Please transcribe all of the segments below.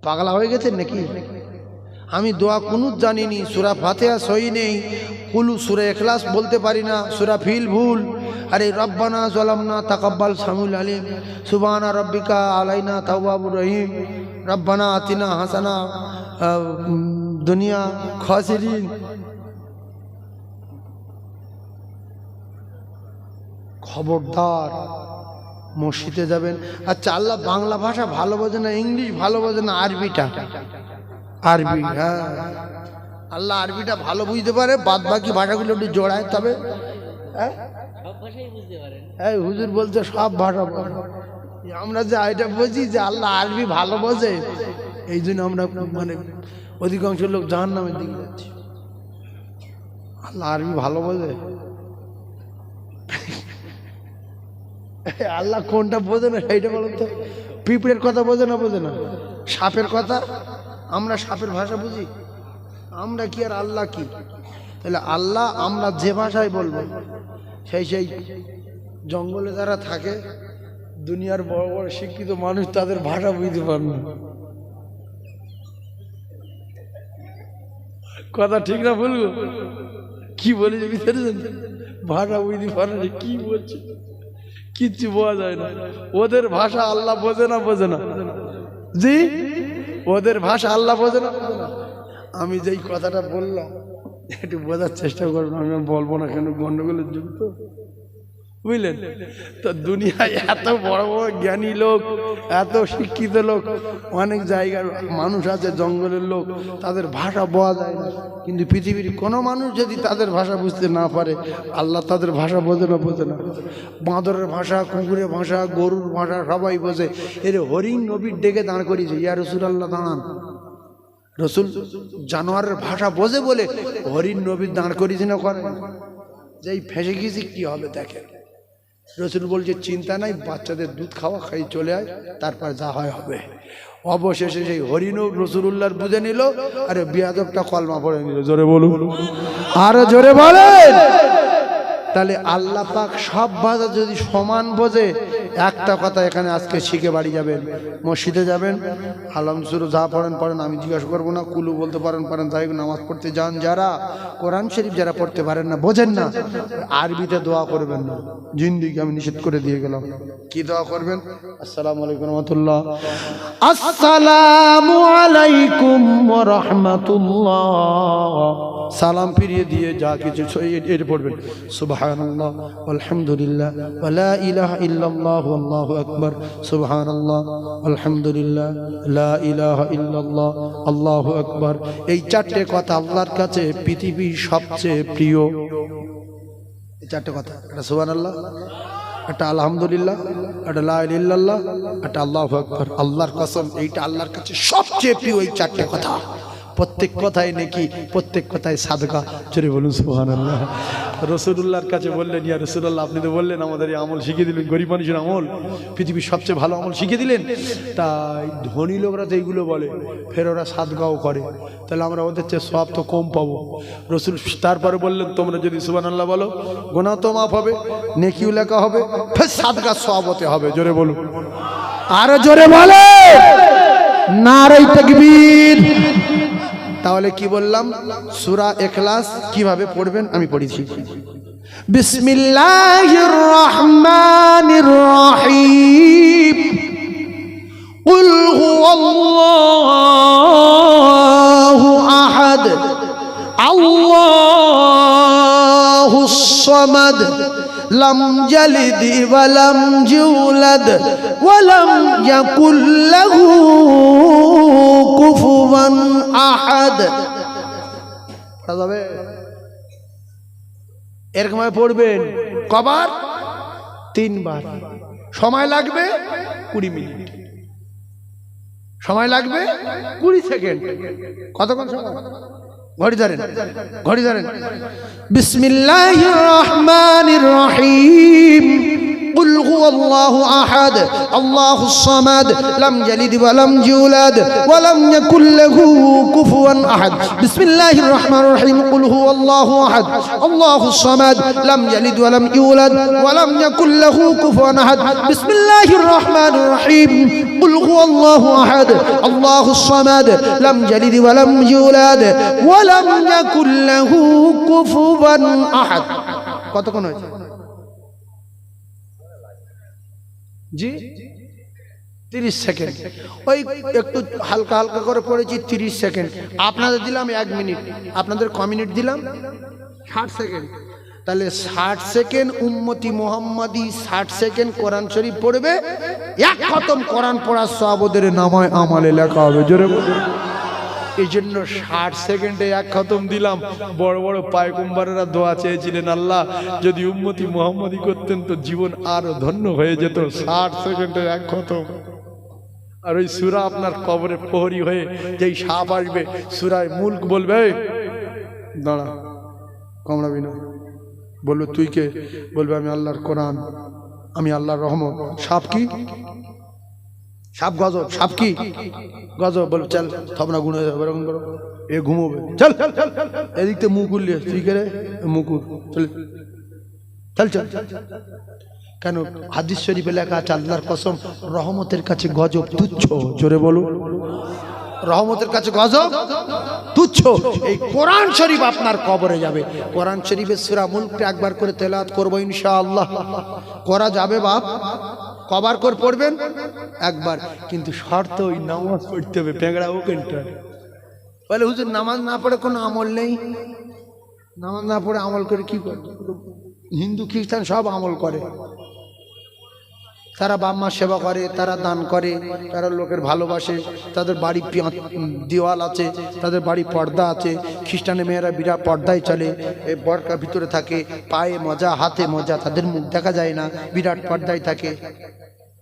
পাগলা হয়ে গেছেন নাকি? আমি দোয়া কুনুত জানিনি, সূরা ফাতিহা সহি নেই, কুলু সূরা ইখলাস বলতে পারি না, সূরা ফিল ভুল। আরে রব্বানা যালামনা তাকাব্বাল সামিউল আলিম, সুবহানা রাব্বিকা আলাইনা তাওয়াবুর রহিম, রব্বানা আতিনা হাসানা দুনিয়া খাসিরিন। খবরদার মসজিদে যাবেন। আচ্ছা, আল্লাহ বাংলা ভাষা ভালো বোঝে না, ইংলিশ ভালো বোঝে না, আরবিটা, আরবি, হ্যাঁ আল্লাহ আরবিটা ভালো বুঝতে পারে, বাদ বাকি ভাষাগুলো একটু জোড়ায়। তবে হ্যাঁ হুজুর বলছে সব ভাষা, আমরা যে এটা বুঝি যে আল্লাহ আরবি ভালো বোঝে, এই জন্য আমরা মানে অধিকাংশ লোক জাহান্নামের দিকে যাচ্ছি। আল্লাহ আরবি ভালো বোঝে? আল্লাহ কোনটা বোঝে না সেইটা বলো তো। পিঁপড়ের কথা বোঝে না? বোঝে না। সাপের কথা? আমরা সাপের ভাষা বুঝি? আমরা কি আর আল্লাহ কি? তাহলে আল্লাহ আমরা যে ভাষায় বলবো, সেই জঙ্গলে যারা থাকে, দুনিয়ার বড় বড় শিক্ষিত মানুষ, তাদের ভাষা বুঝতে পারে না। কথা ঠিক না বলবো? কি বলেছে ভিতরে ভাষা বুঝতে পারে না, কি বলছে কিচ্ছু বোঝা যায় না। ওদের ভাষা আল্লাহ বোঝে না? বোঝে না? জি, ওদের ভাষা আল্লাহ বোঝে না? আমি যেই কথাটা বললাম একটু বোঝার চেষ্টা করবেন, আমি বলবো না কেন, গন্ডগোলের যুগ তো, বুঝলেন তো। দুনিয়ায় এত বড় বড় জ্ঞানী লোক, এত শিক্ষিত লোক, অনেক জায়গার মানুষ আছে, জঙ্গলের লোক, তাদের ভাষা বোঝা যায় না। কিন্তু পৃথিবীর কোনো মানুষ যদি তাদের ভাষা বুঝতে না পারে, আল্লাহ তাদের ভাষা বোঝে না? বোঝে না? বাঁদরের ভাষা, কুকুরের ভাষা, গরুর ভাষা সবাই বোঝে। এর হরিণ নবীর ডেকে দাঁড় করিয়েছে, ইয়া রাসূলুল্লাহ দাঁড়ান। রসুল জানোয়ারের ভাষা বোঝে বলে হরিণ নবীর দাঁড় করিয়েছে না? করে যেই ফেঁসে গেছি কি হবে দেখেন। রসুল বলছে চিন্তা নাই, বাচ্চাদের দুধ খাওয়া, খাই চলে আয়, তারপর যা হয় হবে। অবশেষে সেই হরিণও রসুলুল্লাহর বুঝে নিল, আরে বিয়াদবটা কলমা পড়ে নিল। জোরে বলুন, আরো জোরে বলেন। তাহলে আল্লাহ পাক সব ভাষা যদি সমান বোঝে, একটা কথা এখানে আজকে শিখে বাড়ি যাবেন, মসজিদে যাবেন, আলাম সুরু যা পড়েন পড়েন, আমি জিজ্ঞাসা করবো না। কুলু বলতে পারেন তাই নামাজ পড়তে যান যারা, কোরআন শরীফ যারা পড়তে পারেন না, বোঝেন না, আরবিতে দোয়া করবেন না। জিন্দিগি আমি নিষেধ করে দিয়ে গেলাম। কি দোয়া করবেন? আসসালামু আলাইকুম রাহমাতুল্লাহ, আসসালামু আলাইকুম ওয়া রাহমাতুল্লাহ, সালাম ফিরিয়ে দিয়ে যা কিছু এটা পড়বেন, সুবহানাল্লাহ আলহামদুলিল্লাহ ওয়া লা ইলাহা ইল্লাল্লাহু আল্লাহু আকবার, সুবহানাল্লাহ আলহামদুলিল্লাহ লা ইলাহা ইল্লাল্লাহ আল্লাহু আকবার। এই চারটে কথা আল্লাহর কাছে পৃথিবীর সবচেয়ে প্রিয়। এই চারটে কথা, একটা সুবহানাল্লাহ, একটা আলহামদুলিল্লাহ, একটা লা ইলাহা ইল্লাল্লাহ, একটা আল্লাহু আকবার। আল্লাহর কসম, এইটা আল্লাহর কাছে সবচেয়ে প্রিয় এই চারটে কথা। প্রত্যেক কথায় নেকি, প্রত্যেক কথায় সাদকা। চলে বলুন সুবহানাল্লাহ। রাসূলুল্লাহর কাছে বললেন, ইয়া রাসূলুল্লাহ, আপনি তো বললেন আমাদের এই আমল শিখিয়ে দিলেন, গরিব মানুষের আমল, পৃথিবীর সবচেয়ে ভালো আমল শিখিয়ে দিলেন। তাই ধনী লোকরা তো এইগুলো বলে, ফের ওরা সাদকাও করে, তাহলে আমরা ওদের চেয়ে সওয়াব তো কম পাবো। রাসূল তারপরে বললেন, তোমরা যদি সুবহানাল্লাহ বলো, গুনাহ তো মাফ হবে, নেকিও লেখা হবে, ফের সাদকা সওয়াব হতে হবে। জোরে বলুন, আরো জোরে বলে নারে তাকবীর। তাহলে কি বললাম? সূরা ইখলাস কিভাবে পড়বেন আমি পড়েছি। বিসমিল্লাহির রহমানির রহিম, কুল হুয়াল্লাহু আহাদ, আল্লাহুস সামাদ, লাম ইয়ালিদ ওয়া লাম ইউলাদ ওয়া লাম ইয়াকুল লাহু কুফুয়ান আহাদ। এরকম পড়বেন কবার? 3 বার। সময় লাগবে 20 মিনিট, সময় লাগবে 20 সেকেন্ড। কতক্ষণ সময়? ঘড়ি ধরেন, ঘড়ি ধরেন। বিসমিল্লাহির রহমানির রহিম, قل هو الله أحد الله الصمد لم يلد ولم يولد ولم يكن له كفوا أحد بسم الله الرحمن الرحيم قل هو الله أحد الله الصمد لم يلد ولم يولد ولم يكن له كفوا أحد بسم الله الرحمن الرحيم قل هو الله أحد الله الصمد لم يلد ولم يولد ولم يكن له كفوا أحد কতক্ষণ হয়েছে জি 30 সেকেন্ড ওই একটু হালকা হালকা করে পড়েছি 30 সেকেন্ড আপনাদের দিলাম 1 মিনিট আপনাদের ক মিনিট দিলাম 60 সেকেন্ড তাহলে 60 সেকেন্ড উম্মতি মুহাম্মাদি 60 সেকেন্ড কোরআন শরীফ পড়বে এক খতম কোরআন পড়ার সওয়াব ওদের নামায় আমলে লেখা হবে জোরে বলুন এই জন্য 60 সেকেন্ডে এক খতম দিলাম বড় বড় পায়গম্বরেরা দোয়া চেয়েছিলেন আল্লাহ যদি উম্মতি মুহাম্মাদি করতেন তো জীবন আরো ধন্য হয়ে যেত 60 সেকেন্ডে এক খতম আর ওই সূরা আপনার কবরে প্রহরী হয়ে যেই সাপ আসবে সূরায়ে মুলক বলবে দাঁড়া কামড়াবি না বলবে তুই কে বলবে আমি আল্লাহর কোরআন আমি আল্লাহর রহমত সাপ কি সাপ গজব সাপ কি গজব বলবে চল থবনা গুণ হয়ে যাবে এরকম করো এ ঘুমোবে চল এদিক থেকে মুখ উল্লিয়ে তুই কে রে মুকুর চল চল চল কেন হাদিস শরীফে লেখা আছে আল্লাহর কসম রহমতের কাছে গজব তুচ্ছ জোরে বলো রহমতের কাছে গজব তুচ্ছ এই কোরআন শরীফ আপনার কবরে যাবে কোরআন শরীফের সূরা মুলকটা একবার করে তেলাওয়াত করব ইনশাআল্লাহ করা যাবে বাপ কবার করে পড়বেন একবার কিন্তু শর্ত ওই নামাজ পড়তে হবে পেংড়া ওখানটা বলে হুজুর নামাজ না পড়ে কোনো আমল নেই নামাজ না পড়ে আমল করে কি করবে হিন্দু খ্রিস্টান সব আমল করে তারা বাপ মা সেবা করে তারা দান করে তারা লোকের ভালোবাসে তাদের বাড়ি দেওয়াল আছে তাদের বাড়ি পর্দা আছে খ্রিস্টানের মেয়েরা বিরাট পর্দায় চলে এই বরকা ভিতরে থাকে পায়ে মজা হাতে মজা তাদের মুখ দেখা যায় না বিরাট পর্দায় থাকে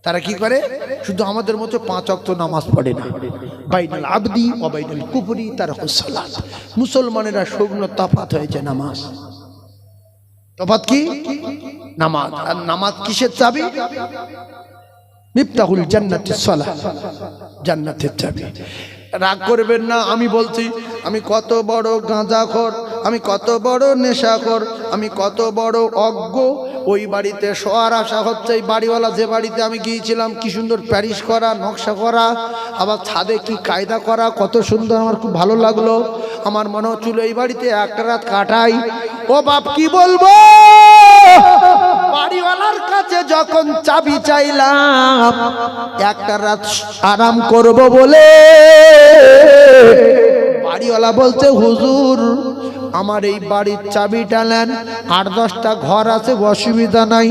তারা কি করে শুধু আমাদের মতো 5 ওয়াক্ত নামাজ পড়ে না বাইনাল আবদি ওয়া বাইনাল কুফরি তারকুস সালাত মুসলমানেরা শুকনো তফাত হয়েছে নামাজ তফাত কি নামাজ আর নামাজ কিসের চাবি মিফতাহুল জান্নাতিস সালাহ জান্নাতের চাবি রাগ করবেন না আমি বলছি আমি কত বড় গাঁজাখোর আমি কত বড় নেশাখোর আমি কত বড় অজ্ঞ ওই বাড়িতে শোয়ার আশা হচ্ছে এই বাড়িওয়ালা যে বাড়িতে আমি গিয়েছিলাম কি সুন্দর প্যারিস করা নকশা করা আবার ছাদে কি কায়দা করা কত সুন্দর আমার খুব ভালো লাগলো আমার মনে হচ্ছিল এই বাড়িতে একটা রাত কাটাই ও বাপ কি বলবো বাড়িওয়ালার কাছে যখন চাবি চাইলাম একটা রাত আরাম করব বলে বাড়িওয়ালা বলছে হুজুর আমার এই বাড়ির চাবিটা নেন 8-10টা ঘর আছে অসুবিধা নাই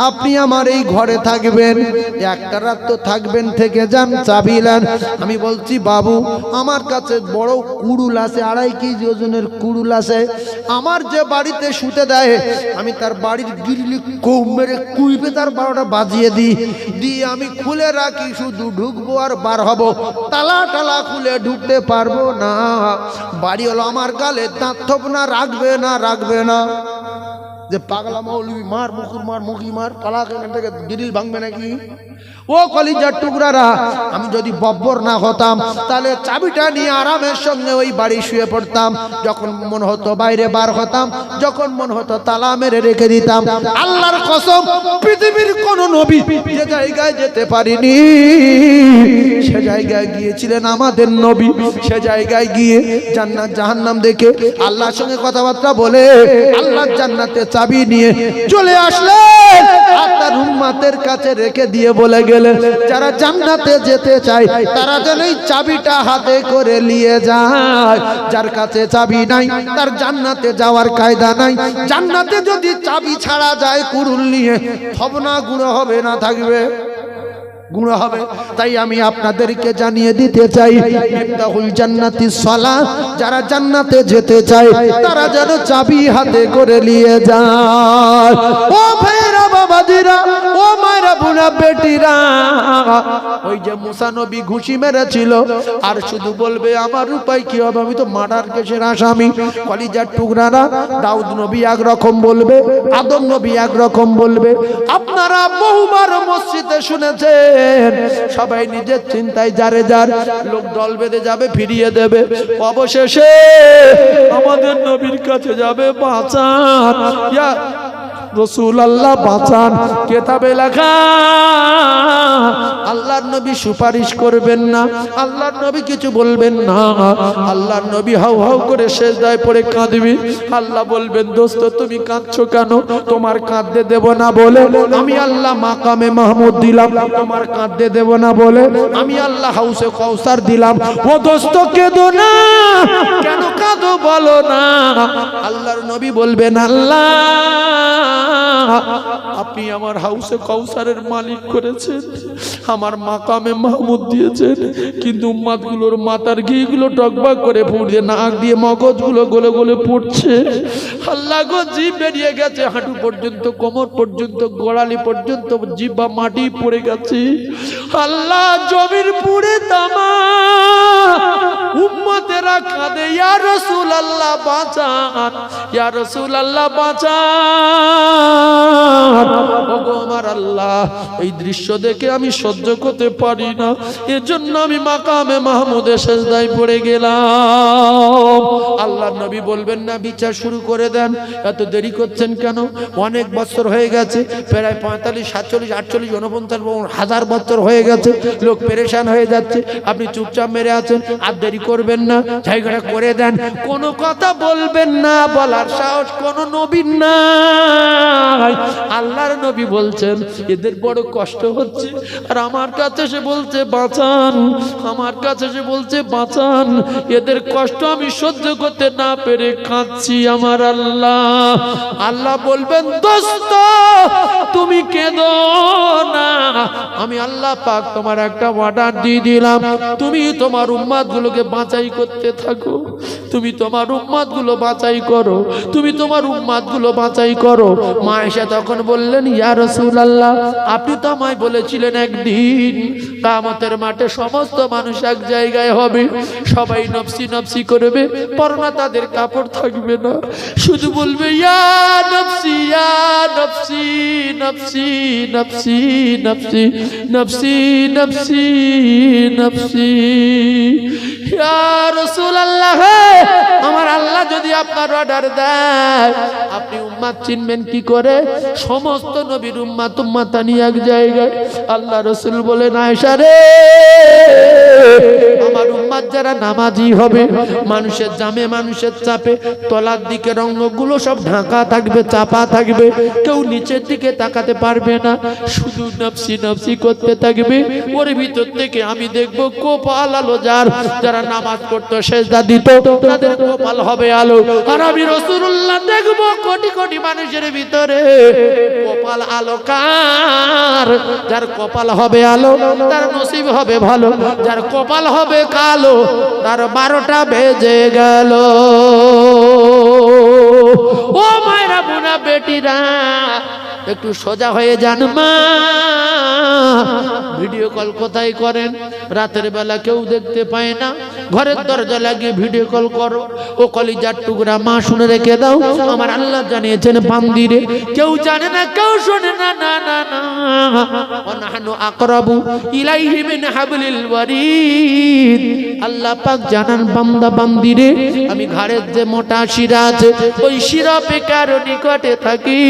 আপনি আমার এই ঘরে থাকবেন একটা রাত তো থাকবেন থেকে যান চাবি নেন আমি বলছি বাবু আমার কাছে বড় কুড়ুল আছে 2.5 কেজি ওজনের কুড়ুল আছে আমার যে বাড়িতে শুতে দেয় আমি তার বাড়ির গিরলি মেরে কুইবে তার 12টা বাজিয়ে দিই আমি খুলে রাখি শুধু ঢুকবো আর বার হব তালা টালা খুলে ঢুকতে পারবো না বাড়ি হলো আমার গালে দাঁত না রাখবে না যে পাগলা মৌলবি মার মুকুর মার মুখি মার পালা এখান থেকে গ্রিল ভাঙবে নাকি ও কলিজার টুকরারা আমি যদি বব্বর না হতাম তাহলে চাবিটা নিয়ে আরামের সঙ্গে ওই বাড়ি শুয়ে পড়তাম যখন মন হতো বাইরে বার হতাম যখন মন হতো তালা মেরে রেখে দিতাম আল্লাহর কসম পৃথিবীর কোন নবী যে জায়গায় যেতে পারিনি সে জায়গায় গিয়েছিলেন আমাদের নবী সে জায়গায় গিয়ে জান্নাত জাহান্নাম দেখে আল্লাহর সঙ্গে কথাবার্তা বলে আল্লাহর জান্নাতের চাবি নিয়ে চলে আসলেন আর তার উম্মতের কাছে রেখে দিয়ে বলে গেলেন যারা জান্নাতে যেতে চায় তারা যেন এই চাবিটা হাতে করে নিয়ে যায় যার কাছে চাবি নাই তার জান্নাতে যাওয়ার কায়দা নাই জান্নাতে যদি চাবি ছাড়া যায় কুড়ুল নিয়ে থবনা গুণ হবে না থাকবে গুনাহ হবে তাই আমি আপনাদেরকে জানিয়ে দিতে চাই মিফতাহুল জান্নাতিস সালাত যারা জান্নাতে যেতে চায় তারা যেন চাবি হাতে করে নিয়ে যায় ও ভাইরা বাবাজিরা, ও মায়েরা বুনা বেটিরা, ওই যে মুসা নবী ঘুষি মেরেছিল আর শুধু বলবে আমার উপায় কি হবে, আমি তো মার্ডার কেসের আসামি। কলিজার টুকরারা, দাউদ নবী একরকম বলবে, আদম নবী একরকম বলবে। আপনারা বহুবার মসজিদে শুনেছেন, সবাই নিজের চিন্তায় যারে যার লোক দল বেঁধে যাবে, ফিরিয়ে দেবে। অবশেষে আমাদের নবীর কাছে যাবে, বাঁচান ইয়া রসুল আল্লাহ বাঁচান। কেতাবে লেখা আল্লাহর নবী সুপারিশ করবেন না, আল্লাহর নবী কিছু বলবেন না। আল্লাহর নবী হাউ হাউ করে সেজদায় পড়ে কাঁদবি। আল্লাহ বলবেন, দোস্ত তুমি কাঁদছো কেন? তোমার কাঁদতে দেব না বলে আমি আল্লাহ মাকামে মাহমুদ দিলাম, তোমার কাঁদতে দেব না বলে আমি আল্লাহ হাউসে কাউসার দিলাম। ও দোস্ত কেঁদো না, কেন কাঁদো বলো না। আল্লাহর নবী বলবেন, আল্লাহ আপনি আমার হাউসে কাউসারের মালিক করেছেন, আমার মাকামে মাহমুদ দিয়েছেন, কিন্তু উম্মাদগুলোর মাথার ঘিগুলো টকবাক করে পড়ছে, নাক দিয়ে মগজগুলো গলে গলে পড়ছে। আল্লাহ গো, জিভ বেরিয়ে গেছে হাঁটু পর্যন্ত, কোমর পর্যন্ত, গোড়ালি পর্যন্ত জিভা মাটি পড়ে গেছে। আল্লাহ জমির পুড়ে তামা, উম্মতেরা কাঁদে, ইয়া রাসূলুল্লাহ বাঁচান, ইয়া রাসূলুল্লাহ বাঁচান। ওগো আমার আল্লাহ, এই দৃশ্য দেখে আমি সহ্য করতে পারি না, এজন্য আমি মাকামে মাহমুদে সেজদায় পড়ে গেলাম। আল্লাহ নবী বলবেন না, বিচার শুরু করে দেন, এত দেরি করছেন কেন? অনেক বছর হয়ে গেছে, প্রায় 45, 47, 48, 49 হাজার বছর হয়ে গেছে, লোক পেরেশান হয়ে যাচ্ছে, আপনি চুপচাপ মেরে আছেন, আর দেরি করবেন না, জায়গাটা করে দেন। কোনো কথা বলবেন না, বলার সাহস কোনো নবীর নাই। আল্লাহর নবী বলছেন, এদের বড় কষ্ট হচ্ছে, আর আমার কাছে সে বলছে বাঁচান, আমার কাছে সে বলছে বাঁচান, এদের কষ্ট আমি সহ্য করতে না পেরে কাঁদছি আমার আল্লাহ। আল্লাহ বলবেন, দোস্ত তুমি কেঁদো না, আমি আল্লাহ পাক তোমার একটা অর্ডার দিয়ে দিলাম, তুমি তোমার উম্মাদগুলোকে বাঁচাই করতে থাকো, তুমি তোমার উম্মাদগুলো বাঁচাই করো, তুমি তোমার উম্মাদগুলো বাঁচাই করো। মা আয়েশা তখন বললেন, ইয়া রাসূলুল্লাহ, আপনি তো আমায় বলেছিলেন একদিন কিয়ামতের মাঠে সমস্ত মানুষ এক জায়গায় হবে, সবাই নফসি নফসি করবে, পরনা তাদের কাপড় থাকবে না, শুধু বলবে ইয়া নফসি ইয়া নফসি নফসি নফসি নফসি নফসি নফসি নফসি। ইয়া রাসূলুল্লাহ, আমার আল্লাহ যদি আপনার অর্ডার দেয়, আপনি উম্মাত চিনবেন কি করে? সমস্ত নবীর উম্মাত উম্মাতানি এক জায়গায়। আল্লাহ রাসূল বলেন, আয়েশা রে, আমার উম্মাত যারা নামাজি হবে, মানুষের জামে মানুষের চাপে তলার দিকে রঙগুলো সব ঢাকা থাকবে, চাপা থাকবে, কেউ নিচের দিকে তাকাতে পারবে না, শুধু নফসি নফসি করতে থাকবে। ওর ভিতর থেকে আমি দেখবো কপাল আলো, যারা নামাজ পড়তো সেজদা দিত, তাদের কপাল হবে আলো। আর আমি রাসূলুল্লাহ দেখবো কোটি কোটি মানুষের ভিতরে কপাল আলো কার? যার কপাল হবে আলো তার নসিব হবে ভালো, যার কপাল হবে কালো তার 12টা বেজে গেল। ও মায়েরা বোনা বেটিরা, একটু সোজা হয়ে যান। মা ভিডিও কল কোথায় করেন? রাতের বেলা কেউ দেখতে পায় না, ঘরের দরজা লাগিয়ে ভিডিও কল করো। ও কলিজার টুকরা মা, শুনে রেখে দাও, আমার আল্লাহ জানিয়েছেন বান্দিরে, কেউ জানে না, কেউ শোনে না, না না না, ওয়ানাহনু আকরাবু ইলাইহি মিন হাবলিল ওয়ারিদ। আল্লাহ পাক জানান, বান্দা বান্দিরে, আমি ঘাড়ের যে মোটা শিরা আছে, ওই শিরা পেকার নিকটে থাকি,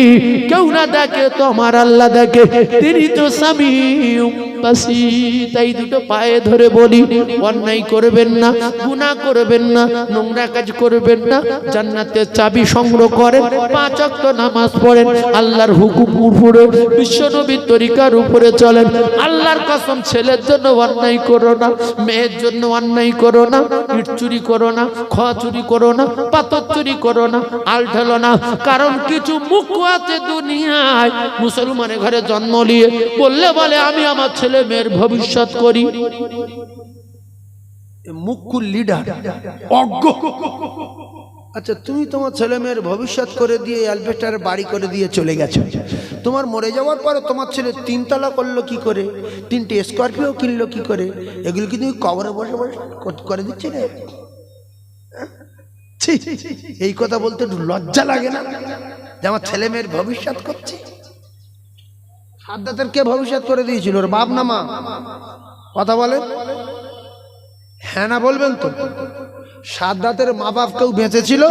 কেউ না দেখে তো আমার আল্লাহ দেখে, তিনি তো সামিউম বাসীর। তাই দুটো পায়ে ধরে বলি, অন্যায় করবেন না, গুনাহ করবেন না, নোংরা কাজ করবেন না, জান্নাতের চাবি সংগ্রহ করেন, 5 ওয়াক্ত নামাজ পড়েন, আল্লাহর হুকুম উপরে, বিশ্বনবীর তরিকার উপরে চলেন। আল্লাহর কসম, ছেলের জন্য অন্যায় করো না, মেয়ের জন্য অন্যায় করো না, ইট চুরি করো না, খোয়া চুরি করো না, পাথর চুরি করো না, আল ঢেলো না। কারণ কিছু মুখ আছে দুনিয়ায়, মুসলমানের ঘরে জন্ম নিয়ে বললে বলে আমি আমার ছেলে মেয়ের ভবিষ্যৎ করি। মুকুল লিডার অজ্ঞ। আচ্ছা, তুমি তোমার ছেলে মেয়ের ভবিষ্যৎ করে দিয়ে অ্যালবেস্টার বাড়ি করে দিয়ে চলে গেছো, তোমার মরে যাওয়ার পরে তোমার ছেলে 3 তলা করলো কি করে, 3টে স্করপিও কিনলো কি করে, এগুলো কি তুমি কবরে বসে বসে করে দিচ্ছে না? ছি, এই কথা বলতে একটু লজ্জা লাগে না যে আমার ছেলে মেয়ের ভবিষ্যৎ করছে? সাদ্দাতের কে ভবিষ্যৎ করে দিয়েছিল, ওর বাপ না মা? কথা বলেন, হ্যাঁ না বলবেন তো? সাদ্দাতের মা বাপ কেউ বেঁচে ছিল?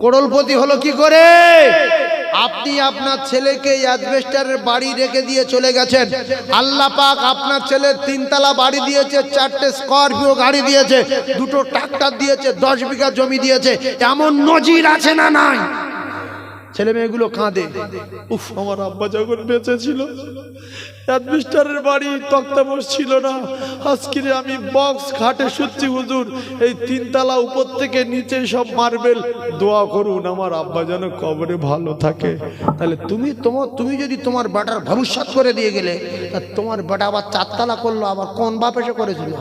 করোড়পতি হলো কি করে? আপনি আপনার ছেলেকে অ্যাজবেস্টারের বাড়ি রেখে দিয়ে চলে গেছেন, আল্লাহ পাক আপনার ছেলের 3 তলা বাড়ি দিয়েছে, 4টে স্করপিও গাড়ি দিয়েছে, 2টো ট্রাক্টর দিয়েছে, 10 বিঘা জমি দিয়েছে। এমন নজির আছে না নাই? ছেলে মেয়েগুলো কাঁদে, উফ, আমার আব্বা যখন বেঁচে ছিল অ্যাডমিস্টারের বাড়ি তক্তাপোষ ছিল না, আজকে আমি বক্স খাটে শুচ্ছি হুজুর, এই 3 তলা উপর থেকে নিচে সব মার্বেল, দোয়া করুন আমার আব্বা যেন কবরে ভালো থাকে। তাহলে তুমি যদি তোমার বেটার ভবিষ্যৎ করে দিয়ে গেলে, তা তোমার বেটা আবার 4 তলা করলো, আবার কোন বাপ এসে করেছিল?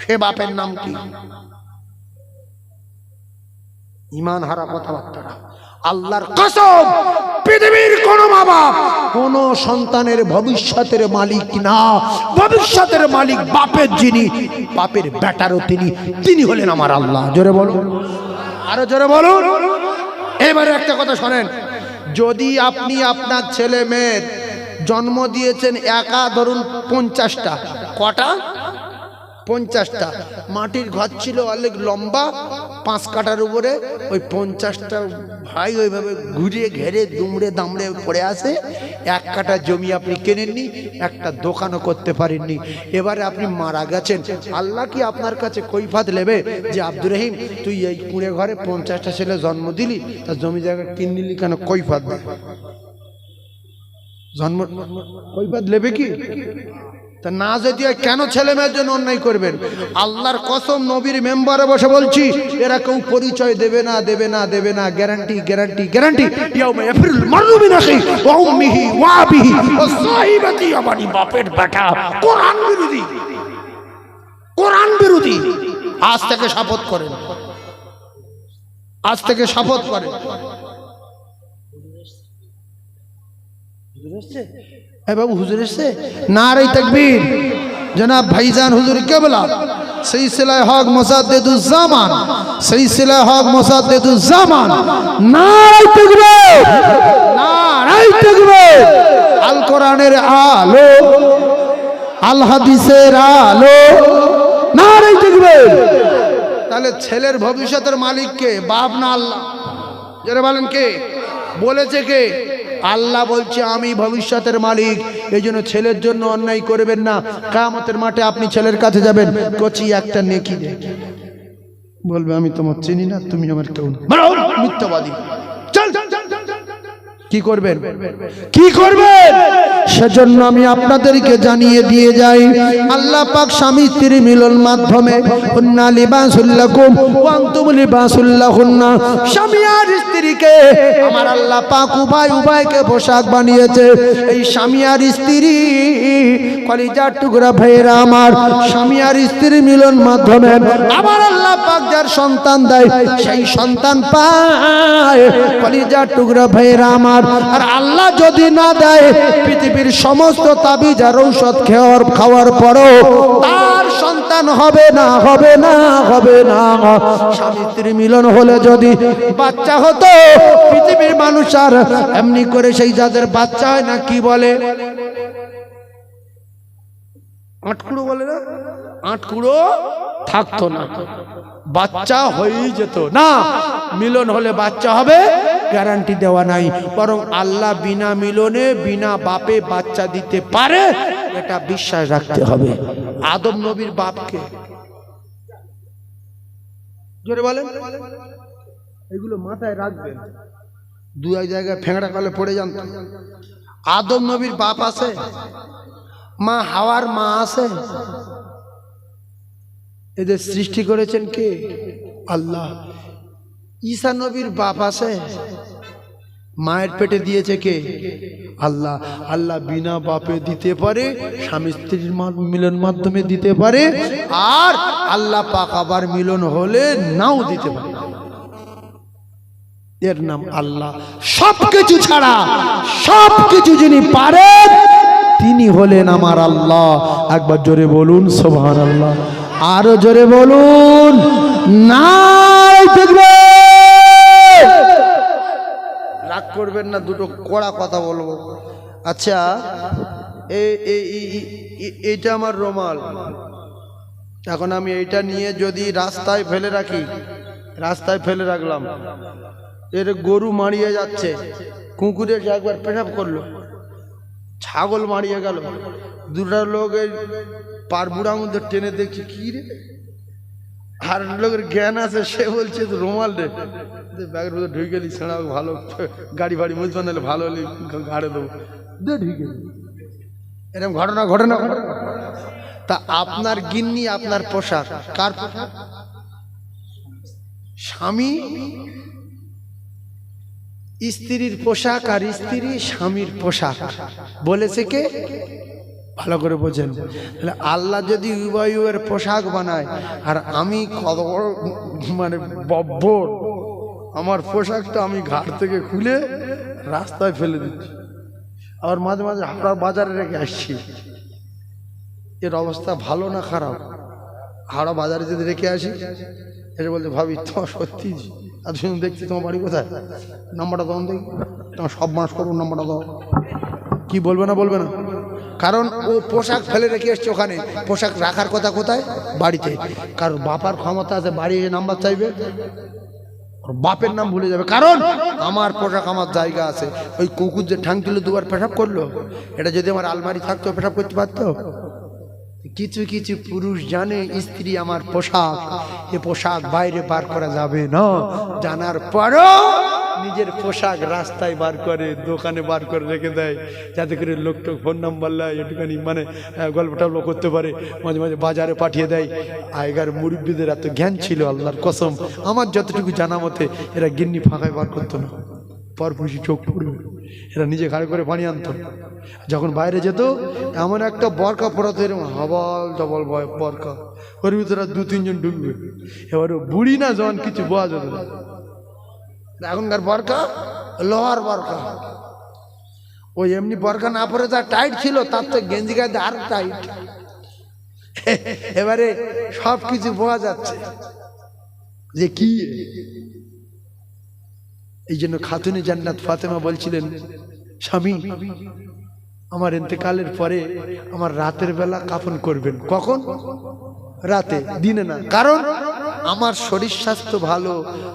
সে বাপের নাম কি? ঈমান হারা কথাবার্তা। আল্লাহর কসম, পৃথিবীর কোন মা বাপ কোন সন্তানের ভবিষ্যতের মালিক না। ভবিষ্যতের মালিক বাপের, যিনি বাপের বেটারও তিনি হলেন আমার আল্লাহ। জোরে বলুন, আরো জোরে বলুন। এবারে একটা কথা শোনেন, যদি আপনি আপনার ছেলে মেয়ের জন্ম দিয়েছেন একা ধরুন 50টা, কটা? 50টা। মাটির ঘর ছিল অনেক লম্বা, 5 কাঠার উপরে, ওই 50টা ভাই ওইভাবে ঘুরে ঘেরে দুমড়ে দামড়ে পড়ে আসে। 1 কাঠা জমি আপনি কেনেননি, একটা দোকানও করতে পারেননি। এবারে আপনি মারা গেছেন, আল্লাহ কি আপনার কাছে কৈফাত নেবে যে আব্দুর রহিম তুই এই কুঁড়ে ঘরে 50টা ছেলে জন্ম দিলি, তার জমি জায়গা কিনলি কেন? কৈফাত দেবে, জন্ম কৈফাত নেবে কি? তা না যদি কেন ছেলে মেয়ের জন্য অন্যায় করবেন? আল্লাহর কসম, নবীর মেম্বারে বসে বলছি, এরা কেউ পরিচয় দেবে না, দেবে না, দেবে না, গ্যারান্টি গ্যারান্টি গ্যারান্টি। ইয়াউমা ইয়াফিরুল মারউ মিন আখিহি ওয়া উম্মিহি ওয়া আবিহি ওয়া সাহিবাতি, আমারই বাপের বেটা কোরআন বিরোধী, কোরআন বিরোধী। আজ থেকে শপথ করেন, আজ থেকে শপথ করেন। বাবু হুজুর এসছে, নারে তাকবীর। জনাব ভাইজান হুজুর কেবলা সিলসিলায়ে হক মুসাদ্দিদুজ্জামান, সিলসিলায়ে হক মুসাদ্দিদুজ্জামান, নারে তাকবীর, নারে তাকবীর। আল কোরআনের আলো, আল হাদিসের আলো, নারে তাকবীর। তাহলে ছেলের ভবিষ্যতের মালিক কে? বাপ না আল্লাহ? যারা বলেন কে বলেছে? কে? আল্লাহ বলছে আমি ভবিষ্যতের মালিক। এই জন্য ছেলের জন্য অন্যায় করবেন না। কিয়ামতের মাঠে আপনি ছেলের কাছে যাবেন, কচি একটা নেকি দে, বলবে আমি তোমার চিনি না, তুমি আমার কেউ না, মিথ্যাবাদী। চল, কি করবেন? কি করবেন? সেজন্য আমি আপনাদেরকে জানিয়ে দিয়ে যাই, আল্লাহ পাক স্বামী স্ত্রীর মিলন মাধ্যমে হুন্না লিবাসুল লাকুম ওয়া আনতুম লিবাসুল লাহুন্না, স্বামী আর স্ত্রীকে আমার আল্লাহ পাক উভয়কে পোশাক বানিয়েছে। এই স্বামী আর স্ত্রী কলিজার টুকরা ভাইয়েরা আমার, স্বামী আর স্ত্রীর মিলন মাধ্যমে আমার আল্লাহ পাক যার সন্তান দেয়, সেই সন্তান পায় কলিজার টুকরা ভাইয়েরা আমার। আর আল্লাহ যদি না দেয়, পৃথিবীর সমস্ত তাবিজ আর ঔষধ খাওয়ার পরও তার সন্তান হবে না, হবে না, হবে না। স্বামী স্ত্রী মিলন হলে যদি বাচ্চা হতো, পৃথিবীর মানুষ আর এমনি করে সেই যাদের বাচ্চা হয় না, কি বলে? আটকুড়ো বলে না? আটকুড়ো থাকতো না, বাচ্চা হয়েই যেত না। মিলন হলে বাচ্চা হবে গ্যারান্টি দেওয়া নাই, বরং আল্লাহ বিনা মিলনে বিনা বাপে বাচ্চা দিতে পারে, এটা বিশ্বাস রাখতে হবে। আদম নবীর বাপকে জোরে বলেন, এগুলো মাথায় রাখবেন, দু এক জায়গায় ফেংড়া কলে পড়ে যান। আদম নবীর বাপ আছে, মা হাওয়ার মা আছে। এদের সৃষ্টি করেছেন কে? আল্লাহ। ঈসা নবীর বাপ আছে, মায়ের পেটে দিয়েছে কে? আল্লাহ। আল্লাহ বিনা বাপে দিতে পারে, স্বামী স্ত্রীর মিলন মাধ্যমে দিতে পারে, আর আল্লাহ পাক আবার মিলন হলে নাও দিতে পারে। এর নাম আল্লাহ। সবকিছু ছাড়া সবকিছু যিনি পারেন তিনি হলেন আমার আল্লাহ। একবার জোরে বলুন সুবহানাল্লাহ, আরো জোরে বলুন নারে তাকবীর। রাগ করবেন না, দুটো কড়া কথা বলবো। আচ্ছা, এইটা আমার রুমাল, এখন আমি এইটা নিয়ে যদি রাস্তায় ফেলে রাখি, রাস্তায় ফেলে রাখলাম, এর গরু মারিয়ে যাচ্ছে, কুকুরে একবার পেশাব করলো, ছাগল মারিয়ে গেল, দুটা লোক এই পারবুড়ার মধ্যে টেনে দেখছি কি রে, আর লোকের জ্ঞান আছে, সে বলছে রুমাল রে, ব্যাগের মধ্যে ঢুকে গেলি ছেড়া ভালো, গাড়ি ফাড়ি মুজবা নিলে ভালো হলে ঘাড়ে দেবো, ঢুকে এরকম ঘটনা ঘটনা। তা আপনার গিন্নি, আপনার পোশাক কার পোশাক? স্বামী স্ত্রীর পোশাক আর স্ত্রী স্বামীর পোশাক বলেছে কে? ভালো করে বোঝেন। তাহলে আল্লাহ যদি উভয়ের পোশাক বানায়, আর আমি কত বড় মানে বব্বর, আমার পোশাকটা আমি ঘাট থেকে খুলে রাস্তায় ফেলে দিচ্ছি, আবার মাঝে মাঝে হাওড়ার বাজারে রেখে আসছি, এর অবস্থা ভালো না খারাপ? হাওড়া বাজারে যদি রেখে আসি, এটা বলতে ভাবি তোমার সত্যি আর শুনুন, দেখছি তোমার বাড়ি কোথায়, নাম্বারটা দাও দেখি, তোমার সব মাস করুন নাম্বারটা দাও, কি বলবে না বলবে না? কারণ ও পোশাক ফেলে রেখে এসছে ওখানে, পোশাক রাখার কথা কোথায়? বাড়িতে। কারণ বাপার ক্ষমতা আছে, বাড়ি নাম্বার চাইবে, বাপের নাম ভুলে যাবে, কারণ আমার পোশাক আমার জায়গা আছে। ওই কুকুর যে ঠাং তুলে দুবার পেশাব করলো, এটা যদি আমার আলমারি থাকতো পেশাব করতে পারতো? কিছু কিছু পুরুষ জানে স্ত্রী আমার পোশাক, এ পোশাক বাইরে বার করা যাবে না, জানার পরও নিজের পোশাক রাস্তায় বার করে, দোকানে বার করে রেখে দেয়, যাতে করে লোকটা ফোন নাম্বার নেয়, একটুখানি মানে গল্প টল্প করতে পারে, মাঝে মাঝে বাজারে পাঠিয়ে দেয়। আগেকার মুরব্বীদের এত জ্ঞান ছিল, আল্লাহর কসম, আমার যতটুকু জানা মতে এরা গিন্নি ফাঁকায় বার করতো না, পরপুষি চোখ পড়বে, এরা নিজে ঘাড়ে করে পানি আনতো। যখন বাইরে যেত এমন একটা বরকা পড়াতো, এরকম হবল ডবল বরকা, ওর ভিতরে 2-3 জন ঢুকবে, এবার বুড়ি না যখন কিছু বোঝা যেত না। এখনকার বরকা লোহার বরকা, ওই এমনি বরকা না পরে যা টাইট ছিল, তার তো গেঞ্জি গায়ে আর টাইট, এবারে সব কিছু বোঝা যাচ্ছে যে কি। এই জন্য খাতুনে জান্নাত ফাতেমা বলছিলেন, স্বামী আমার ইন্তেকালের পরে আমার রাতের বেলা কাফন করবেন। কখন? রাতে, দিনে না। কারণ আমার শরীর স্বাস্থ্য ভালো,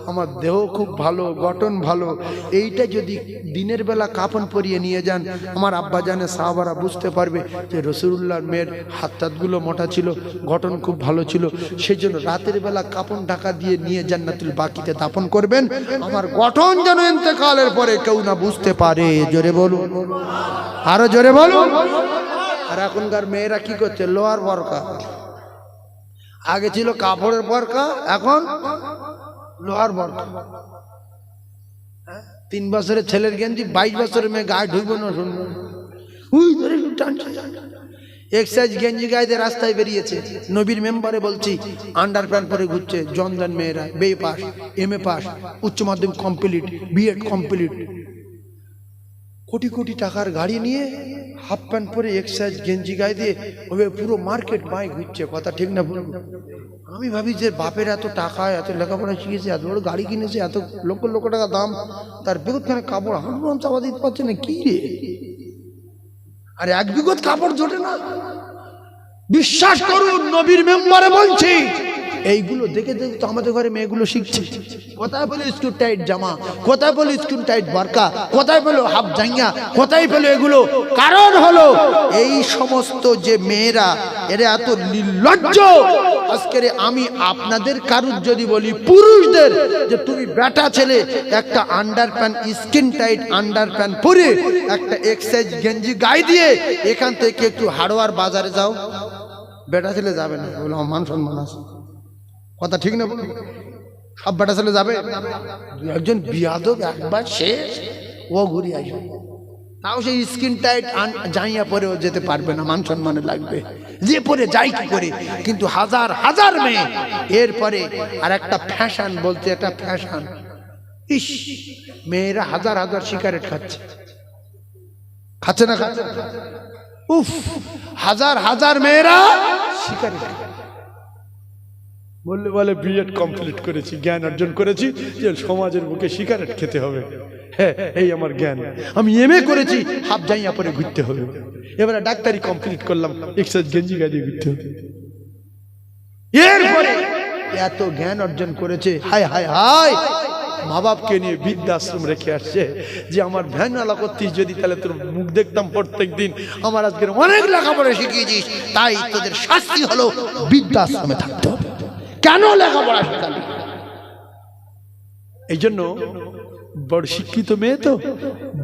আমার দেহ খুব ভালো, গঠন ভালো, এইটা যদি দিনের বেলা কাফন পরিয়ে নিয়ে যান, আমার আব্বা জানে সাহাবারা বুঝতে পারবে যে রাসূলুল্লাহর মেয়ের হাতগুলো মোটা ছিল, গঠন খুব ভালো ছিল, সেই জন্য রাতের বেলা কাফন ঢাকা দিয়ে নিয়ে জান্নাতুল বাকিতে দাফন করবেন, আমার গঠন যেন ইন্তেকালের পরে কেউ না বুঝতে পারে। জোরে বলুন, আরো জোরে বলুন। আর এখনকার মেয়েরা কি করছে? লোহার বরকা, আগে ছিল কাপড়ের বরকা, এখন লোহার বরকা। 3 বছরের ছেলের গেঞ্জি 22 বছরের মেয়ে গায়ে ঢুকবে না, শুনবে এক্সাইজ গেঞ্জি গায়ে দিয়ে রাস্তায় বেরিয়েছে। নবীর মেম্বারে বলছি, আন্ডার প্যান্ট পরে ঘুরছে জনজান মেয়েরা, BA পাস, MA পাস, উচ্চ মাধ্যমিক complete, B.Ed complete, crore crore টাকার গাড়ি নিয়ে হাফ প্যান্ট পরে এক্সাইজ গেঞ্জি গায়ে দিয়ে ওভাবে পুরো মার্কেট বাই ঘুরছে। কথা ঠিক না বলুন? আমি ভাবি যে বাপের এত টাকা, এত লেখাপড়া শিখেছে, এত বড় গাড়ি কিনেছে, এত লক্ষ লক্ষ টাকা দাম, তার বিগতখানে কাপড় হাঁটুন চাপা দিতে পারছে না, কি রে? আরে 1 বিগত কাপড় জোটে না। বিশ্বাস করুন, নবীর মেম্বারে বলছি, এইগুলো দেখে দেখে তো আমাদের ঘরে মেয়েগুলো শিখছে। কোথায় বলে স্কুল টাইট জামা, কোথায় বলে স্কুল টাইট বারকা, কোথায় বলে হাফ জাঙ্গা, কোথায় বলে এগুলো? কারণ হলো এই সমস্ত যে মেয়েরা, এরা এত নির্লজ্জ। আজকের আমি আপনাদের কারুর যদি বলি, পুরুষদের, যে তুমি বেটা ছেলে একটা under pant, skin tight under pant পরে, একটা এক্সাইজ গেঞ্জি গায়ে দিয়ে এখান থেকে একটু হাড়োয়ার বাজারে যাও, বেটা ছেলে যাবে না, বলে আমার মান সম্মান আছে। কথা ঠিক না বলুন? সব বেটা ছেলে যাবে? একজন বিয়াদব একবার শেষ, ও ঘুরে আসবে, তাও সেই স্কিন টাইট জাইয়া পরেও যেতে পারবে না, মান সম্মানে লাগবে, যে পরে যাই কি করে। কিন্তু হাজার হাজার মেয়ে এরপরে আর একটা ফ্যাশন বলতে, একটা ফ্যাশন, ইস, মেয়েরা হাজার হাজার সিগারেট খাচ্ছে, খাচ্ছে না খাচ্ছে? উফ, হাজার হাজার মেয়েরা সিগারেট খাচ্ছে। বললে বলে বিএড কমপ্লিট করেছি, জ্ঞান অর্জন করেছি যে সমাজের বুকে সিগারেট খেতে হবে। হ্যাঁ, এই আমার জ্ঞান। আমি এমএ করেছি, হাফ জাইয়া পরে ঘুরতে হবে। এবারে ডাক্তারি কমপ্লিট করলাম, এক্সারসাইজ গেঞ্জি গায়ে ঘুরতে হবে। এরপরে এত জ্ঞান অর্জন করেছে, হায় হায় হায়, মা বাপকে নিয়ে বৃদ্ধাশ্রম রেখে আসছে যে আমার ভ্যানওয়ালা করতিস যদি, তাহলে তোর মুখ দেখতাম প্রত্যেক দিন। আমার আজকের অনেক লেখাপড়া শিখিয়েছিস, তাই তোদের শাস্তি হলো বৃদ্ধাশ্রমে থাকতে হবে। কেন লেখাপড়া শেখালি? এই জন্য বড় শিক্ষিত মেয়ে তো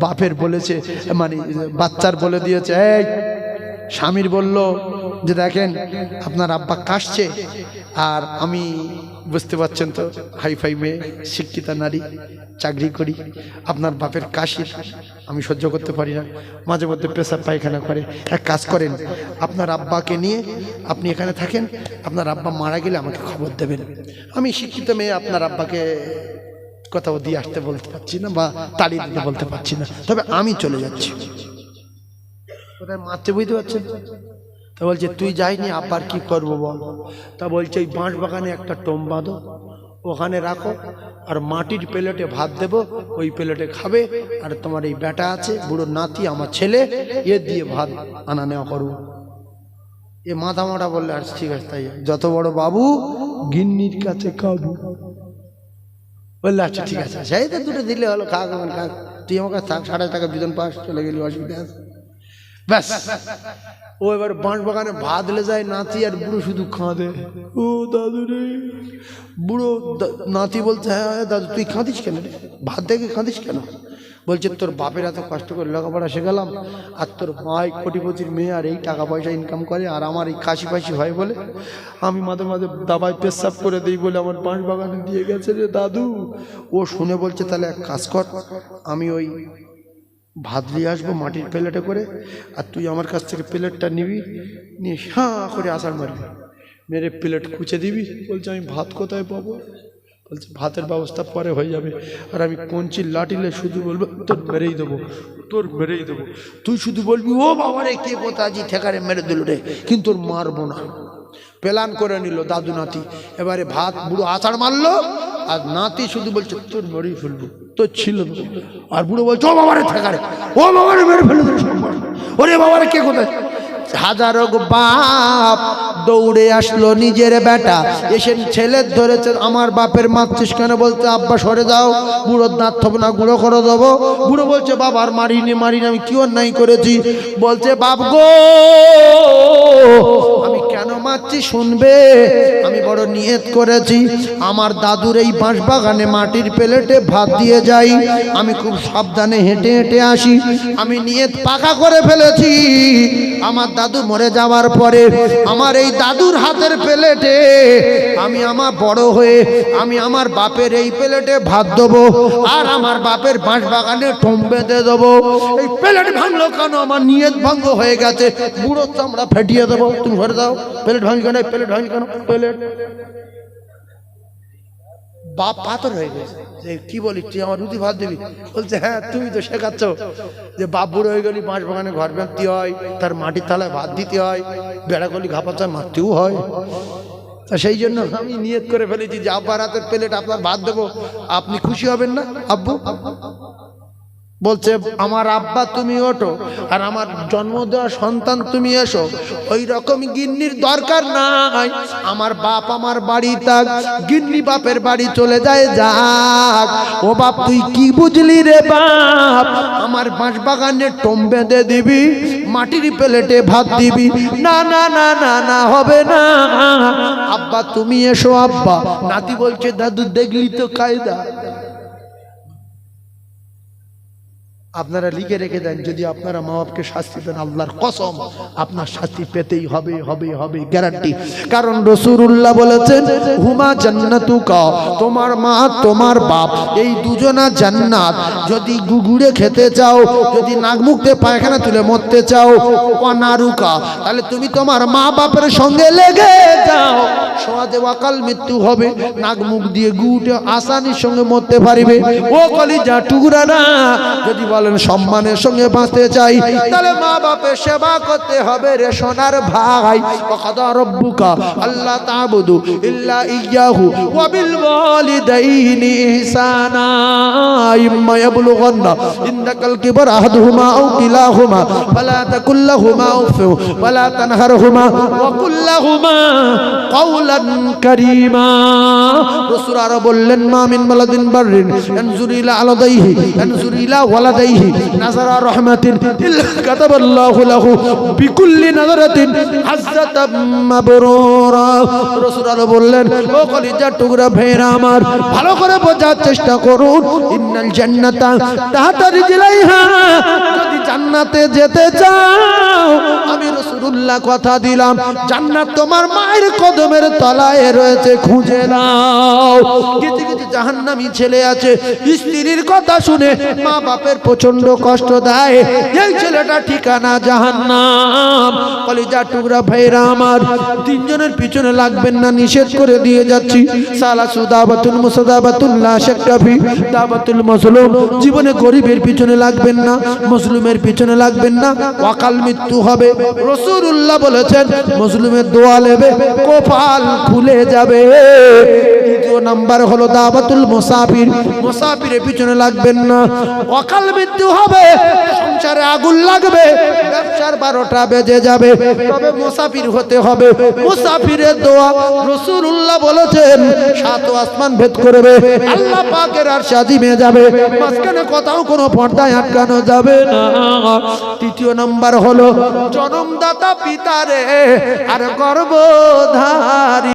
বাপের বলেছে, মানে বাচ্চার বলে দিয়েছে, এই স্বামীর বলল যে দেখেন আপনার আব্বা কাশছে, আর আমি বুঝতে পারছেন তো হাইফাই মেয়ে, শিক্ষিতা নারী, চাকরি করি, আপনার বাপের কাশি আমি সহ্য করতে পারি না, মাঝে মধ্যে পেশাব পায়খানা করে। এক কাজ করেন, আপনার আব্বাকে নিয়ে আপনি এখানে থাকেন, আপনার আব্বা মারা গেলে আমাকে খবর দেবেন। আমি শিক্ষিত মেয়ে, আপনার আব্বাকে কোথাও দিয়ে আসতে বলতে পারছি না বা তাড়িয়ে দিতে বলতে পারছি না, তবে আমি চলে যাচ্ছি। কোথায় মারতে, বুঝতে পারছেন? তা বলছে তুই যাইনি, আব্বার কি করবো বল? তা বলছে ওই বাঁশ বাগানে একটা টোম বাঁধো, ওখানে রাখো, আর মাটির প্লেটে ভাত দেবো, ওই প্লেটে খাবে, আর তোমার এই বেটা আছে বুড়ো নাতি আমার ছেলে, এ দিয়ে ভাত আনা নেওয়া করবো। এ মাথা মোটা বললে আর ঠিক আছে তাই, যত বড় বাবু গিন্নির কাছে খাবো। বললে আচ্ছা ঠিক আছে, সেই তো দুটো দিলে হলো, খা খা, তুই আমার কাছে থাক, 5,500 টাকা বেতন পাস, চলে গেলি, অসুবিধা আছে। ব্যাস, ও এবার বাঁশ বাগানে ভাত লে যায়, নাতি আর বুড়ো শুধু খাঁদে। ও দাদু রে, বুড়ো নাতি বলছে, হ্যাঁ দাদু তুই খাঁদিস কেন রে, ভাত দেখে খাঁদিস কেন? বলছে তোর বাপের এত কষ্ট করে লেখাপড়া শেখালাম, আর তোর মা কোটিপতির মেয়ে, আর এই টাকা পয়সা ইনকাম করে, আর আমার এই কাশি ফাঁসি হয় বলে আমি মাঝে মাঝে দাবায় পেশাব করে দিই বলে আমার বাঁশ বাগানে দিয়ে গেছে রে দাদু। ও শুনে বলছে তাহলে এক কাজ কর, আমি ওই ভাত নিয়ে আসবো মাটির প্লেটে করে, আর তুই আমার কাছ থেকে প্লেটটা নিবি, নিয়ে হ্যাঁ করে আষাঢ় মারবি, মেরে প্লেট কুচে দিবি। বলছে আমি ভাত কোথায় পাবো? বলছে ভাতের ব্যবস্থা পরে হয়ে যাবে, আর আমি কঞ্চির লাঠিলে শুধু বলবো তোর মেরেই দেবো, তোর মেরেই দেবো, তুই শুধু বলবি ও বাবা রে কে কোথায় ঠেকারে মেরে দিল রে, কিন্তু তোর মারবো না। প্ল্যান করে নিল দাদু নাতি, এবারে ভাত বুড়ো আষাঢ় মারলো, আর নাতি শুধু বলছে তোর মেরেই ফেলবো, তোর ছিল। আর বুড়ো বলছে ও বাবারে ঠেকারে, ও বাবারে মেরে ফেলে দিল, ওরে বাবারে কে কোথায়। হাজারো বাপ দৌড়ে আসলো, নিজের বেটা এসে ছেলে ধরেছে, আমার বাপের মারছিস কেন? বলতে আব্বা সরে যাও, বুড়োর দাঁত থব না, গুঁড়ো করে দেবো। বুড়ো বলছে বাবার মারিনি, আমি কি অন্যায় করেছি? বলছে বাপ গো আমি কেন মারছি শুনবে, আমি বড় নিয়ত করেছি, আমার দাদুর এই বাঁশ বাগানে মাটির প্লেটে ভাত দিয়ে যাই, আমি খুব সাবধানে হেঁটে হেঁটে আসি, আমি নিয়ত পাকা করে ফেলেছি, আমার দাদু মরে যাওয়ার পরে আমার এই দাদুর হাতের প্লেটে আমি আমার বড় হয়ে আমি আমার বাপের এই প্লেটে ভাত দেবো, আর আমার বাপের বাঁশ বাগানে ঠোম বেঁধে দেবো। এই প্লেট ভাঙলো কেন? আমার নিয়ত ভঙ্গ হয়ে গেছে, বুড়ো চামড়া ফেটিয়ে দেবো। তুমি ঘরে দাও, প্লেট ভাঙলি কেন? প্লেট ভাঙলি কেন? প্লেট বাপ পাথর হয়ে গেছে, যে কি বলি তুই আমার রুটি ভাত দিবি? বলছে হ্যাঁ তুমি তো শেখাচ্ছ যে বাপ বুড়ো হয়ে গেলি, বাঁশ বাগানে ঘর বাঁধতে হয়, তার মাটির থালায় ভাত দিতে হয়, বেড়া গলি ঘাপাচায় মারতেও হয়, তা সেই জন্য আমি নিয়ত করে ফেলেছি যে আব্বার হাতের প্লেট আপনার ভাত দেবো, আপনি খুশি হবেন না আব্বু? বলছে আমার আব্বা তুমি ওঠো, আর আমার জন্ম দেওয়া সন্তান তুমি এসো, ওই রকম গিন্নির দরকার নাই, আমার বাপ আমার বাড়ি থাক, গিন্নি বাপের বাড়ি চলে যায় যাক। ও বাপ তুই কি বুঝলি রে বাপ, আমার বাঁশ বাগানে টোম বেঁধে দিবি, মাটির প্লেটে ভাত দিবি? না না না না না হবে না, আব্বা তুমি এসো আব্বা। নাতি বলছে দাদু দেখলি তো কায়দা, আপনারা লিখে রেখে দেন, যদি আপনারা মা বাপকে শাস্তি দেন আল্লাহর কসম আপনার শাস্তি পেতেই হবে, হবে, হবে, গ্যারান্টি। কারণ রাসূলুল্লাহ বলেছেন হুমা জান্নাতুকা, তোমার মা তোমার বাপ এই দুজনা জান্নাত। যদি গুগুড়ে খেতে চাও, যদি নাক মুখতে পায়খানা তুলে মরতে চাও, অনারুকা, তাহলে তুমি তোমার মা বাপের সঙ্গে লেগে যাও, সহজে অকাল মৃত্যু হবে, নাক মুখ দিয়ে গুটে আসানির সঙ্গে মরতে পারিবে। ও কলিজা টুকরা না, যদি বলেন সম্মানের সঙ্গে বাঁচতে চাই, তাহলে মা বাপের সেবা করতে হবে রে সোনার ভাই। ওয়াকাদা রব্বুকা আল্লা তা'বুদু ইল্লা ইয়্যাহু ওয়া বিল ওয়ালিদাইনি ইহসানা ইম্মা ইয়াবলুগান্না ইনদাকাল কিবরা আহাদুহুমা আও কিলাহুমা ফালা তাকুল লাহুমা উফ ওয়া লা তানহারহুমা ওয়া কুল লাহুমা কাওলান কারীমা। রাসূল আরো বললেন মা মিন ওয়ালাদিন বাররিন ইয়ানজুরু ইলা আলাদাইহি ইয়ানজুরু ইলা ওয়ালাদাইহি নাযারা রাহমাতিন ইল্লা কাতাবাল্লাহু লাহু বিকুল্লি নাযারাতিন হাজ্জাতাম মাবরুরা। রাসূল আরো বললেন ও কলিজার টুকরা ভাইরা আমার, ভালো করে বোঝার চেষ্টা করুন, ইন্নাল জান্নাতা তাহতা রিজলাইহা, যদি জান্নাতে যেতে চাও আমি রাসূলুল্লাহ কথা দিলাম জান্নাত তোমার মায়ের কদমের তলায় রয়েছে, খুঁজে নাও। কিছু কিছু জাহান্নামী ছেলে আছে, স্ত্রীর কথা শুনে মা বাপের প্রচন্ড কষ্ট দেয়, এই ছেলেটা ঠিকানা জাহান্নাম। কলিজার টুকরা ভাইরা আমার, তিনজনের পিছনে লাগবেন না, নিষেধ করে দিয়ে যাচ্ছি। সালাসু দাওয়াতুল মুসাদাবাতুল লা শাক্কা ফি দাওয়াতুল মাজলুম, জীবনে গরিবের পিছনে লাগবেন না, মজলুমের পিছনে লাগবেন না, অকাল মৃত্যু হবে। রাসূলুল্লাহ বলেছেন মজলুমের দোয়া নেবে কপাল খুলে যাবে। দ্বিতীয় নাম্বার হলো দাওয়াতুল মুসাফির, মুসাফিরের পিছনে লাগবেন না, অকাল মৃত্যু হবে, সংসারে আগুন লাগবে, ব্যবসার 12টা বেজে যাবে, তবে মুসাফির হতে হবে। মুসাফিরের দোয়া রাসূলুল্লাহ বলেছেন 7 আসমান ভেদ করবে, আল্লাহ পাকের আরশ আজিমে যাবে, মাঝখানে কোথাও কোনো পর্দায় আটকানো যাবে না। তৃতীয় নাম্বার হলো জন্মদাতা পিতারে আর গর্ভধারী